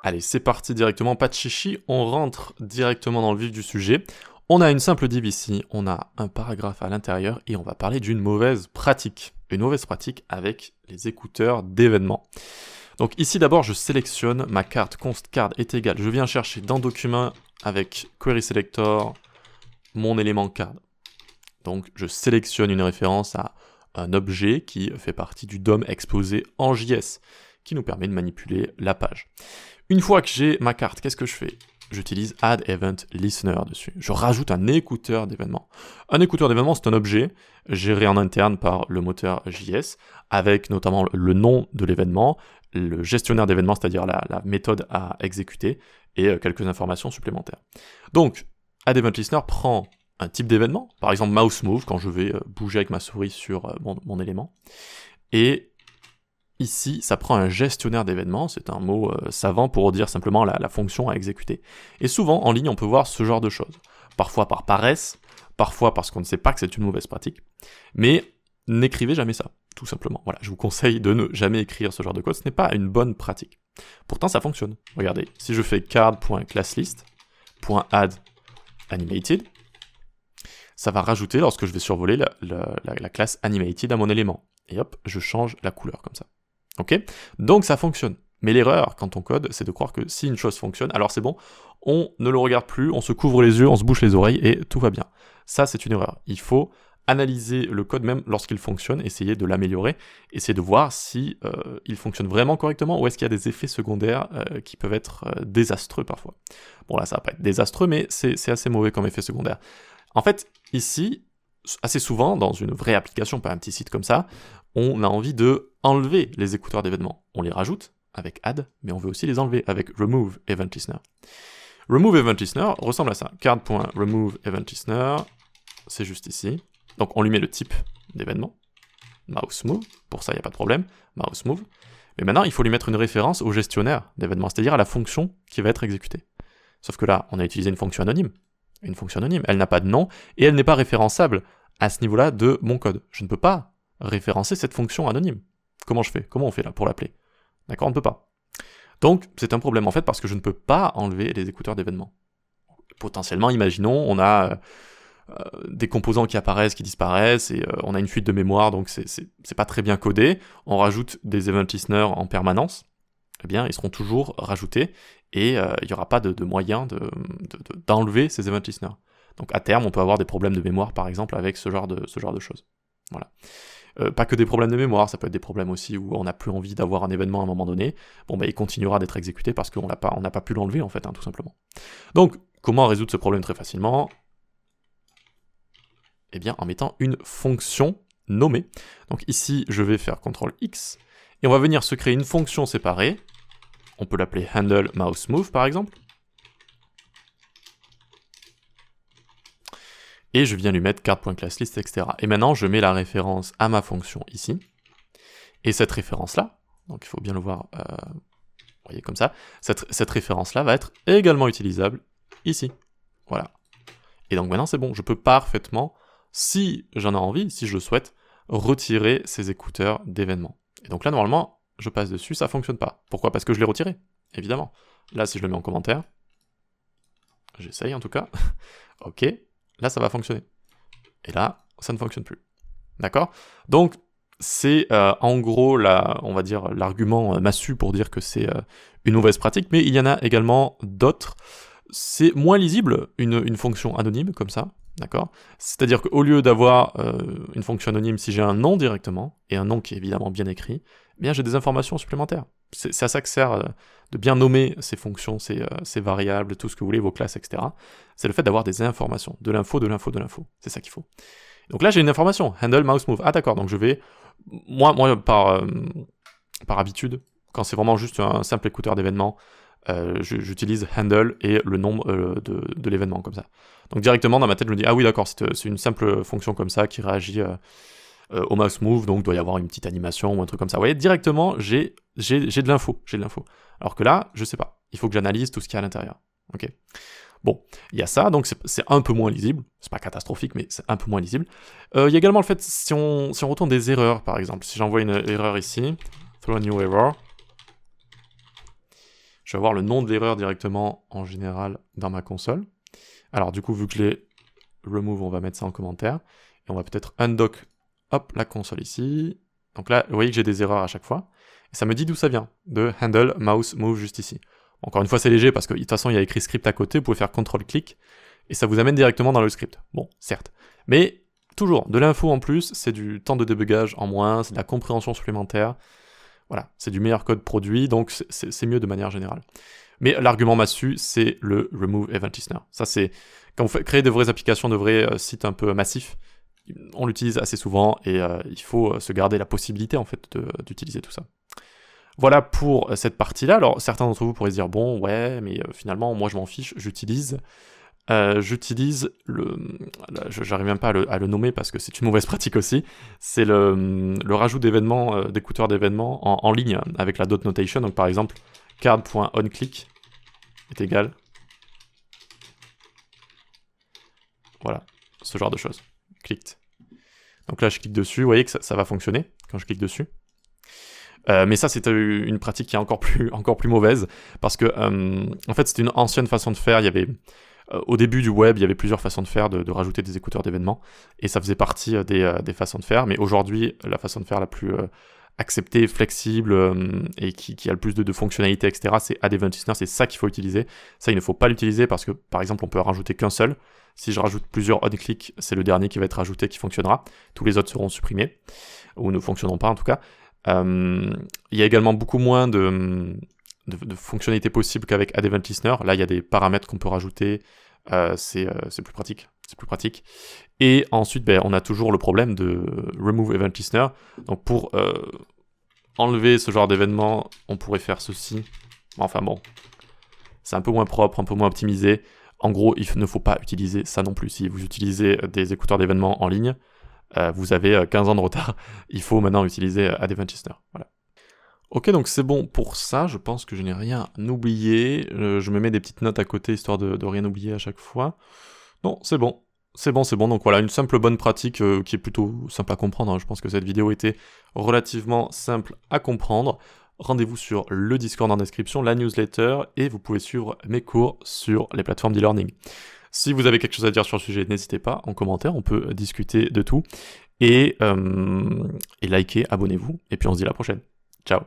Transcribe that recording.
Allez, c'est parti directement, pas de chichi, on rentre directement dans le vif du sujet. On a une simple div ici, on a un paragraphe à l'intérieur et on va parler d'une mauvaise pratique. Une mauvaise pratique avec les écouteurs d'événements. Donc ici d'abord je sélectionne ma carte, const card est égal, je viens chercher dans document avec query selector mon élément card. Donc je sélectionne une référence à un objet qui fait partie du DOM exposé en JS, qui nous permet de manipuler la page. Une fois que j'ai ma carte, qu'est-ce que je fais? J'utilise Add Event Listener dessus. Je rajoute un écouteur d'événements. Un écouteur d'événements, c'est un objet géré en interne par le moteur JS, avec notamment le nom de l'événement, le gestionnaire d'événements, c'est-à-dire la méthode à exécuter, et quelques informations supplémentaires. Donc, Add Event Listener prend un type d'événement, par exemple mouse move, quand je vais bouger avec ma souris sur mon élément, et ici, ça prend un gestionnaire d'événements, c'est un mot savant pour dire simplement la fonction à exécuter. Et souvent, en ligne, on peut voir ce genre de choses. Parfois par paresse, parfois parce qu'on ne sait pas que c'est une mauvaise pratique, mais n'écrivez jamais ça, tout simplement. Voilà, je vous conseille de ne jamais écrire ce genre de code, ce n'est pas une bonne pratique. Pourtant, ça fonctionne. Regardez, si je fais card.classlist.add_animated, ça va rajouter, lorsque je vais survoler la classe animated à mon élément. Et hop, je change la couleur comme ça. Ok? Donc ça fonctionne. Mais l'erreur, quand on code, c'est de croire que si une chose fonctionne, alors c'est bon, on ne le regarde plus, on se couvre les yeux, on se bouche les oreilles et tout va bien. Ça, c'est une erreur. Il faut analyser le code même lorsqu'il fonctionne, essayer de l'améliorer, essayer de voir si il fonctionne vraiment correctement ou est-ce qu'il y a des effets secondaires qui peuvent être désastreux parfois. Bon là, ça va pas être désastreux, mais c'est assez mauvais comme effet secondaire. En fait, ici, assez souvent, dans une vraie application, pas un petit site comme ça, on a envie de enlever les écouteurs d'événements. On les rajoute avec add, mais on veut aussi les enlever avec remove event listener. Remove event listener ressemble à ça. Card.remove event listener, c'est juste ici. Donc on lui met le type d'événement, mouse move, pour ça il n'y a pas de problème, mouse move. Mais maintenant il faut lui mettre une référence au gestionnaire d'événements, c'est-à-dire à la fonction qui va être exécutée. Sauf que là, on a utilisé une fonction anonyme. Une fonction anonyme, elle n'a pas de nom, et elle n'est pas référençable à ce niveau-là de mon code. Je ne peux pas référencer cette fonction anonyme. Comment je fais? Comment on fait là pour l'appeler? D'accord, on ne peut pas. Donc, c'est un problème en fait parce que je ne peux pas enlever les écouteurs d'événements. Potentiellement, imaginons, on a des composants qui apparaissent, qui disparaissent, et on a une fuite de mémoire, donc c'est pas très bien codé. On rajoute des event listeners en permanence. Eh bien, ils seront toujours rajoutés, et il n'y aura pas de moyen d'enlever ces event listeners. Donc à terme, on peut avoir des problèmes de mémoire, par exemple, avec ce genre de choses. Voilà. Pas que des problèmes de mémoire, ça peut être des problèmes aussi où on n'a plus envie d'avoir un événement à un moment donné. Bon, ben il continuera d'être exécuté parce qu'on n'a pas pu l'enlever, en fait, hein, tout simplement. Donc, comment résoudre ce problème très facilement? Eh bien, en mettant une fonction nommée. Donc ici, je vais faire CTRL-X, et on va venir se créer une fonction séparée. On peut l'appeler handle mouse move, par exemple. Et je viens lui mettre card.classlist, etc. Et maintenant, je mets la référence à ma fonction ici. Et cette référence-là, donc il faut bien le voir, vous voyez comme ça, cette référence-là va être également utilisable ici. Voilà. Et donc maintenant, c'est bon, je peux parfaitement, si j'en ai envie, si je le souhaite, retirer ces écouteurs d'événements. Et donc là, normalement, je passe dessus, ça fonctionne pas. Pourquoi? Parce que je l'ai retiré, évidemment. Là, si je le mets en commentaire, j'essaye en tout cas, ok, là ça va fonctionner. Et là, ça ne fonctionne plus. D'accord? Donc, c'est en gros, on va dire, l'argument massu pour dire que c'est une mauvaise pratique, mais il y en a également d'autres. C'est moins lisible, une fonction anonyme, comme ça, d'accord? C'est-à-dire qu'au lieu d'avoir une fonction anonyme, si j'ai un nom directement, et un nom qui est évidemment bien écrit, eh bien j'ai des informations supplémentaires. C'est à ça que sert de bien nommer ces fonctions, ces variables, tout ce que vous voulez, vos classes, etc. C'est le fait d'avoir des informations, de l'info, de l'info, de l'info. C'est ça qu'il faut. Donc là, j'ai une information, handle mouse move. Ah d'accord, donc je vais, moi par habitude, quand c'est vraiment juste un simple écouteur d'événements, j'utilise handle et le nom de l'événement, comme ça. Donc directement, dans ma tête, je me dis, ah oui d'accord, c'est une simple fonction comme ça qui réagit au mouse move, donc il doit y avoir une petite animation ou un truc comme ça. Vous voyez, directement, j'ai de l'info, Alors que là, je sais pas. Il faut que j'analyse tout ce qu'il y a à l'intérieur. Ok. Bon, il y a ça, donc c'est un peu moins lisible. C'est pas catastrophique, mais c'est un peu moins lisible. Il y a également le fait, si on retourne des erreurs, par exemple, si j'envoie une erreur ici, throw a new error, vais avoir le nom de l'erreur directement en général dans ma console. Alors du coup, vu que je l'ai remove, on va mettre ça en commentaire. Et on va peut-être undock, hop, la console ici. Donc là, vous voyez que j'ai des erreurs à chaque fois. Et ça me dit d'où ça vient, de handle, mouse, move juste ici. Encore une fois, c'est léger parce que de toute façon, il y a écrit script à côté, vous pouvez faire CTRL-clic, et ça vous amène directement dans le script. Bon, certes. Mais toujours, de l'info en plus, c'est du temps de débugage en moins, c'est de la compréhension supplémentaire. Voilà, c'est du meilleur code produit, donc c'est mieux de manière générale. Mais l'argument massu, c'est le remove event listener. Ça, c'est quand vous créez de vraies applications, de vrais sites un peu massifs, on l'utilise assez souvent et il faut se garder la possibilité en fait d'utiliser tout ça. Voilà pour cette partie-là. Alors certains d'entre vous pourraient se dire bon ouais, mais finalement moi je m'en fiche, j'utilise j'arrive même pas à le nommer parce que c'est une mauvaise pratique aussi, c'est le rajout d'événements, d'écouteurs d'événements en ligne avec la dot notation. Donc par exemple, card.onClick est égal. Voilà, ce genre de choses. Clicked. Donc là je clique dessus, vous voyez que ça va fonctionner quand je clique dessus. Mais ça, c'est une pratique qui est encore plus mauvaise, parce que, en fait, c'était une ancienne façon de faire. Il y avait, au début du web, il y avait plusieurs façons de faire, de rajouter des écouteurs d'événements, et ça faisait partie des façons de faire. Mais aujourd'hui, la façon de faire la plus acceptée, flexible, et qui a le plus de fonctionnalités, etc., c'est Add Event Listener. C'est ça qu'il faut utiliser. Ça, il ne faut pas l'utiliser parce que, par exemple, on peut en rajouter qu'un seul. Si je rajoute plusieurs on-click, c'est le dernier qui va être rajouté qui fonctionnera. Tous les autres seront supprimés, ou ne fonctionneront pas en tout cas. Il y a également beaucoup moins de fonctionnalités possibles qu'avec Add Event Listener. Là, il y a des paramètres qu'on peut rajouter, c'est plus pratique. C'est plus pratique. Et ensuite, on a toujours le problème de Remove Event Listener. Donc pour enlever ce genre d'événement, on pourrait faire ceci. Enfin bon, c'est un peu moins propre, un peu moins optimisé. En gros, il ne faut pas utiliser ça non plus. Si vous utilisez des écouteurs d'événements en ligne, vous avez 15 ans de retard. Il faut maintenant utiliser Add Event Listener. Voilà. Ok, donc c'est bon pour ça. Je pense que je n'ai rien oublié. Je me mets des petites notes à côté, histoire de rien oublier à chaque fois. Non, c'est bon. C'est bon. Donc voilà, une simple bonne pratique qui est plutôt simple à comprendre. Hein. Je pense que cette vidéo était relativement simple à comprendre. Rendez-vous sur le Discord en description, la newsletter, et vous pouvez suivre mes cours sur les plateformes d'e-learning. Si vous avez quelque chose à dire sur le sujet, n'hésitez pas en commentaire, on peut discuter de tout. Et likez, abonnez-vous, et puis on se dit à la prochaine. Ciao.